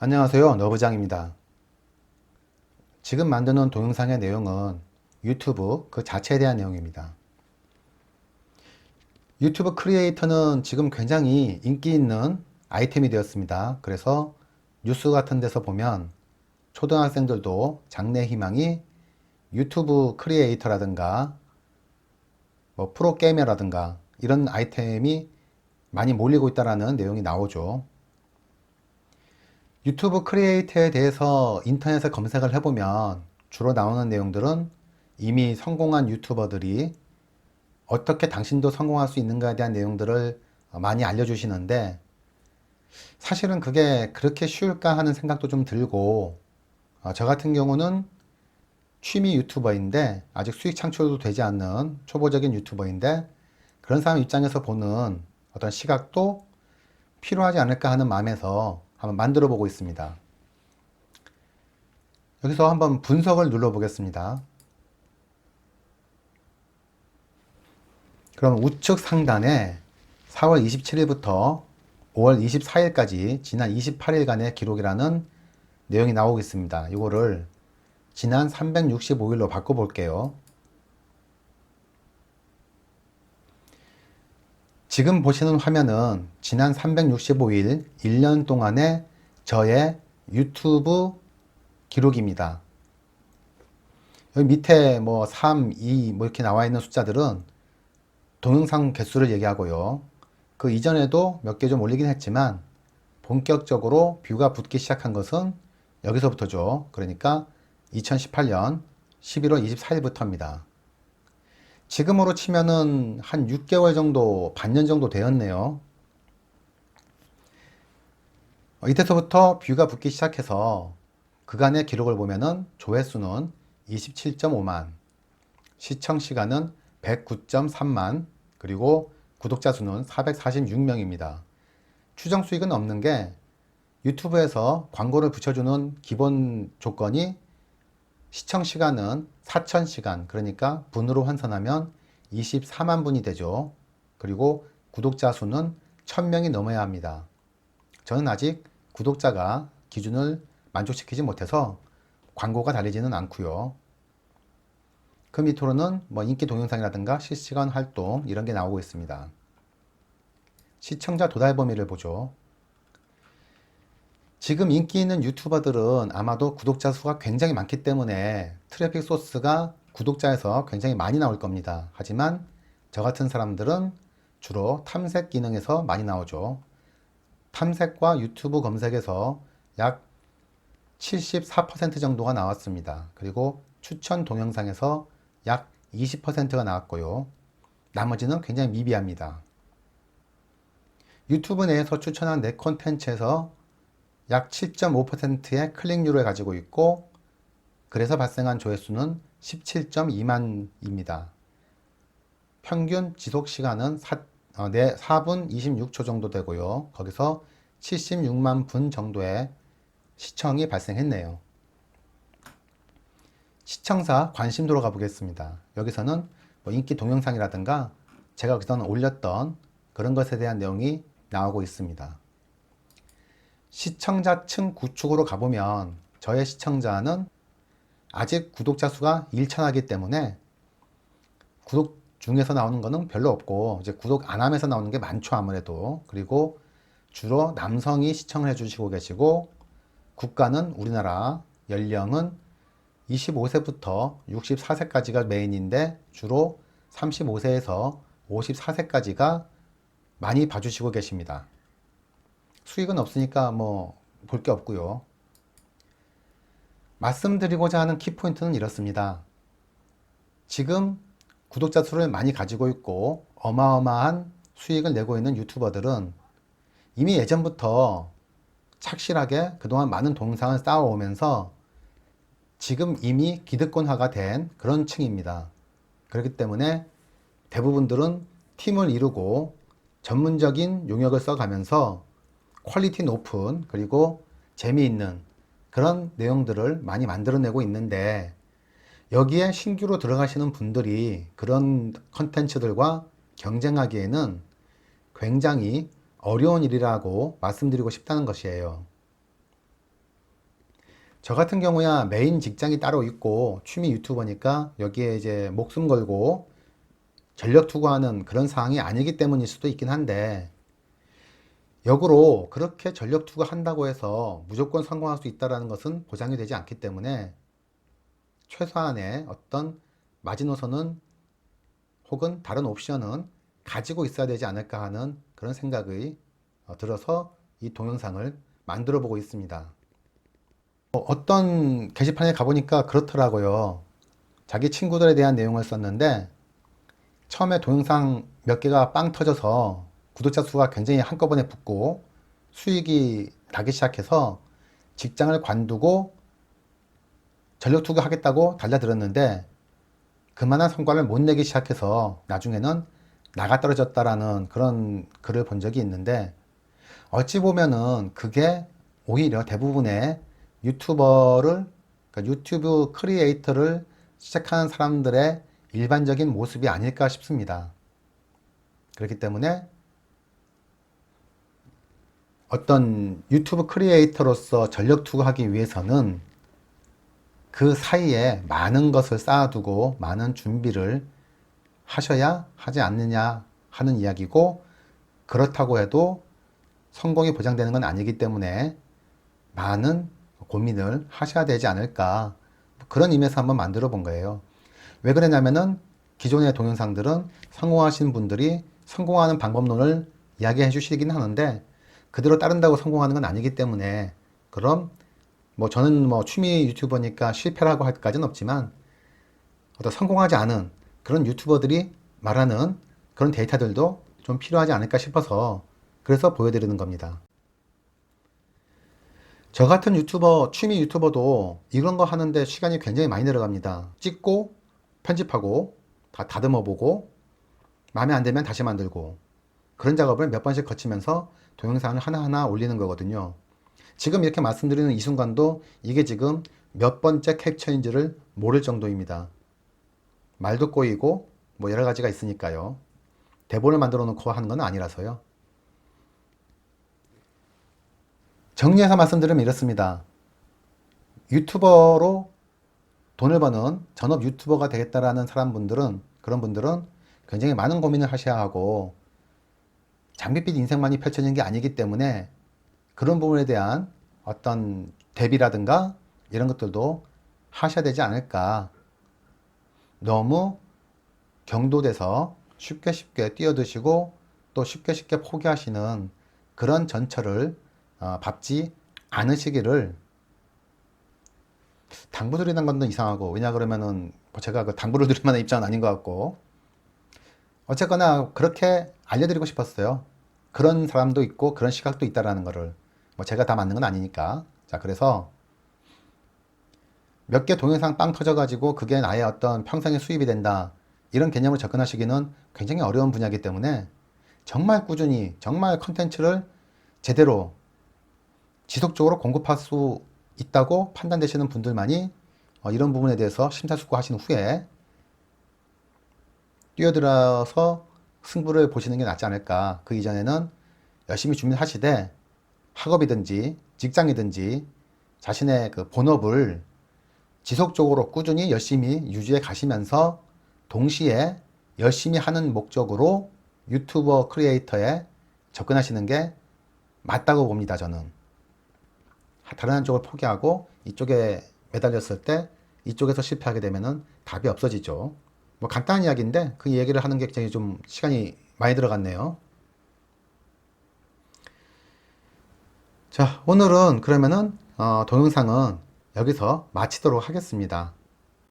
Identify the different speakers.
Speaker 1: 안녕하세요, 너부장입니다. 지금 만드는 동영상의 내용은 유튜브 그 자체에 대한 내용입니다. 유튜브 크리에이터는 지금 굉장히 인기 있는 아이템이 되었습니다. 그래서 뉴스 같은 데서 보면 초등학생들도 장래 희망이 유튜브 크리에이터라든가 뭐 프로게이머라든가 이런 아이템이 많이 몰리고 있다는 내용이 나오죠. 유튜브 크리에이터에 대해서 인터넷에 검색을 해보면 주로 나오는 내용들은 이미 성공한 유튜버들이 어떻게 당신도 성공할 수 있는가에 대한 내용들을 많이 알려주시는데, 사실은 그게 그렇게 쉬울까 하는 생각도 좀 들고, 저 같은 경우는 취미 유튜버인데 아직 수익 창출도 되지 않는 초보적인 유튜버인데, 그런 사람 입장에서 보는 어떤 시각도 필요하지 않을까 하는 마음에서 한번 만들어 보고 있습니다. 여기서 한번 분석을 눌러 보겠습니다. 그럼 우측 상단에 4월 27일부터 5월 24일까지 지난 28일간의 기록이라는 내용이 나오고 있습니다. 이거를 지난 365일로 바꿔볼게요. 지금 보시는 화면은 지난 365일 1년 동안의 저의 유튜브 기록입니다. 여기 밑에 뭐 3, 2 뭐 이렇게 나와 있는 숫자들은 동영상 개수를 얘기하고요. 그 이전에도 몇 개 좀 올리긴 했지만 본격적으로 뷰가 붙기 시작한 것은 여기서부터죠. 그러니까 2018년 11월 24일부터입니다. 지금으로 치면은 한 6개월 정도, 반년 정도 되었네요. 이때서부터 뷰가 붙기 시작해서 그간의 기록을 보면은 조회수는 27.5만, 시청 시간은 109.3만, 그리고 구독자 수는 446명입니다. 추정 수익은 없는 게 유튜브에서 광고를 붙여주는 기본 조건이 시청 시간은 4,000시간, 그러니까 분으로 환산하면 24만 분이 되죠. 그리고 구독자 수는 1,000명이 넘어야 합니다. 저는 아직 구독자가 기준을 만족시키지 못해서 광고가 달리지는 않고요. 그 밑으로는 뭐 인기 동영상이라든가 실시간 활동 이런 게 나오고 있습니다. 시청자 도달 범위를 보죠. 지금 인기 있는 유튜버들은 아마도 구독자 수가 굉장히 많기 때문에 트래픽 소스가 구독자에서 굉장히 많이 나올 겁니다. 하지만 저 같은 사람들은 주로 탐색 기능에서 많이 나오죠. 탐색과 유튜브 검색에서 약 74% 정도가 나왔습니다. 그리고 추천 동영상에서 약 20%가 나왔고요. 나머지는 굉장히 미비합니다. 유튜브 내에서 추천한 내 콘텐츠에서 약 7.5%의 클릭률을 가지고 있고, 그래서 발생한 조회수는 17.2만입니다. 평균 지속 시간은 4분 26초 정도 되고요. 거기서 76만 분 정도의 시청이 발생했네요. 시청자 관심도로 가보겠습니다. 여기서는 뭐 인기 동영상이라든가 제가 그동안 올렸던 그런 것에 대한 내용이 나오고 있습니다. 시청자층 구축으로 가보면 저의 시청자는 아직 구독자 수가 1천하기 때문에 구독 중에서 나오는 거는 별로 없고 이제 구독 안 하면서 나오는 게 많죠, 아무래도. 그리고 주로 남성이 시청을 해주시고 계시고, 국가는 우리나라, 연령은 25세부터 64세까지가 메인인데 주로 35세에서 54세까지가 많이 봐주시고 계십니다. 수익은 없으니까 뭐 볼 게 없고요. 말씀드리고자 하는 키포인트는 이렇습니다. 지금 구독자 수를 많이 가지고 있고 어마어마한 수익을 내고 있는 유튜버들은 이미 예전부터 착실하게 그동안 많은 동영상을 쌓아오면서 지금 이미 기득권화가 된 그런 층입니다. 그렇기 때문에 대부분들은 팀을 이루고 전문적인 용역을 써가면서 퀄리티 높은 그리고 재미있는 그런 내용들을 많이 만들어내고 있는데, 여기에 신규로 들어가시는 분들이 그런 컨텐츠들과 경쟁하기에는 굉장히 어려운 일이라고 말씀드리고 싶다는 것이에요. 저 같은 경우야 메인 직장이 따로 있고 취미 유튜버니까 여기에 이제 목숨 걸고 전력 투구하는 그런 상황이 아니기 때문일 수도 있긴 한데, 역으로 그렇게 전력 투구한다고 해서 무조건 성공할 수 있다는 것은 보장이 되지 않기 때문에 최소한의 어떤 마지노선은 혹은 다른 옵션은 가지고 있어야 되지 않을까 하는 그런 생각이 들어서 이 동영상을 만들어 보고 있습니다. 어떤 게시판에 가보니까 그렇더라고요. 자기 친구들에 대한 내용을 썼는데 처음에 동영상 몇 개가 빵 터져서 구독자 수가 굉장히 한꺼번에 붙고 수익이 나기 시작해서 직장을 관두고 전력 투구 하겠다고 달려들었는데 그만한 성과를 못 내기 시작해서 나중에는 나가 떨어졌다라는 그런 글을 본 적이 있는데, 어찌 보면은 그게 오히려 대부분의 유튜버를, 그러니까 유튜브 크리에이터를 시작하는 사람들의 일반적인 모습이 아닐까 싶습니다. 그렇기 때문에 어떤 유튜브 크리에이터로서 전력 투구하기 위해서는 그 사이에 많은 것을 쌓아두고 많은 준비를 하셔야 하지 않느냐 하는 이야기고, 그렇다고 해도 성공이 보장되는 건 아니기 때문에 많은 고민을 하셔야 되지 않을까, 그런 의미에서 한번 만들어 본 거예요. 왜 그러냐면은 기존의 동영상들은 성공하신 분들이 성공하는 방법론을 이야기해 주시긴 하는데 그대로 따른다고 성공하는 건 아니기 때문에, 그럼 뭐 저는 뭐 취미 유튜버니까 실패라고 할 까지는 없지만 어떤 성공하지 않은 그런 유튜버들이 말하는 그런 데이터들도 좀 필요하지 않을까 싶어서 그래서 보여드리는 겁니다. 저 같은 유튜버, 취미 유튜버도 이런 거 하는데 시간이 굉장히 많이 들어갑니다. 찍고 편집하고 다 다듬어 보고 마음에 안 들면 다시 만들고 그런 작업을 몇 번씩 거치면서 동영상을 하나하나 올리는 거거든요. 지금 이렇게 말씀드리는 이 순간도 이게 지금 몇 번째 캡처인지를 모를 정도입니다. 말도 꼬이고 뭐 여러 가지가 있으니까요. 대본을 만들어 놓고 하는 건 아니라서요. 정리해서 말씀드리면 이렇습니다. 유튜버로 돈을 버는 전업 유튜버가 되겠다라는 그런 분들은 굉장히 많은 고민을 하셔야 하고 장밋빛 인생만이 펼쳐지는 게 아니기 때문에 그런 부분에 대한 어떤 대비라든가 이런 것들도 하셔야 되지 않을까. 너무 경도돼서 쉽게 뛰어드시고 또 쉽게 포기하시는 그런 전철을 밟지 않으시기를, 당부드리는 건 이상하고, 왜냐 그러면은 뭐 제가 그 당부를 드릴 만한 입장은 아닌 것 같고, 어쨌거나 그렇게 알려드리고 싶었어요. 그런 사람도 있고 그런 시각도 있다라는 거를. 뭐 제가 다 맞는 건 아니니까. 자, 그래서 몇 개 동영상 빵 터져가지고 그게 나의 어떤 평생의 수입이 된다, 이런 개념을 접근하시기는 굉장히 어려운 분야이기 때문에 정말 꾸준히 정말 컨텐츠를 제대로 지속적으로 공급할 수 있다고 판단되시는 분들만이 이런 부분에 대해서 심사숙고하신 후에 뛰어들어서 승부를 보시는 게 낫지 않을까. 그 이전에는 열심히 준비하시되 학업이든지 직장이든지 자신의 그 본업을 지속적으로 꾸준히 열심히 유지해 가시면서 동시에 열심히 하는 목적으로 유튜버 크리에이터에 접근하시는 게 맞다고 봅니다. 저는 다른 한쪽을 포기하고 이쪽에 매달렸을 때 이쪽에서 실패하게 되면은 답이 없어지죠. 뭐 간단한 이야기인데 그 얘기를 하는 게 굉장히 좀 시간이 많이 들어갔네요. 자, 오늘은 그러면은 동영상은 여기서 마치도록 하겠습니다.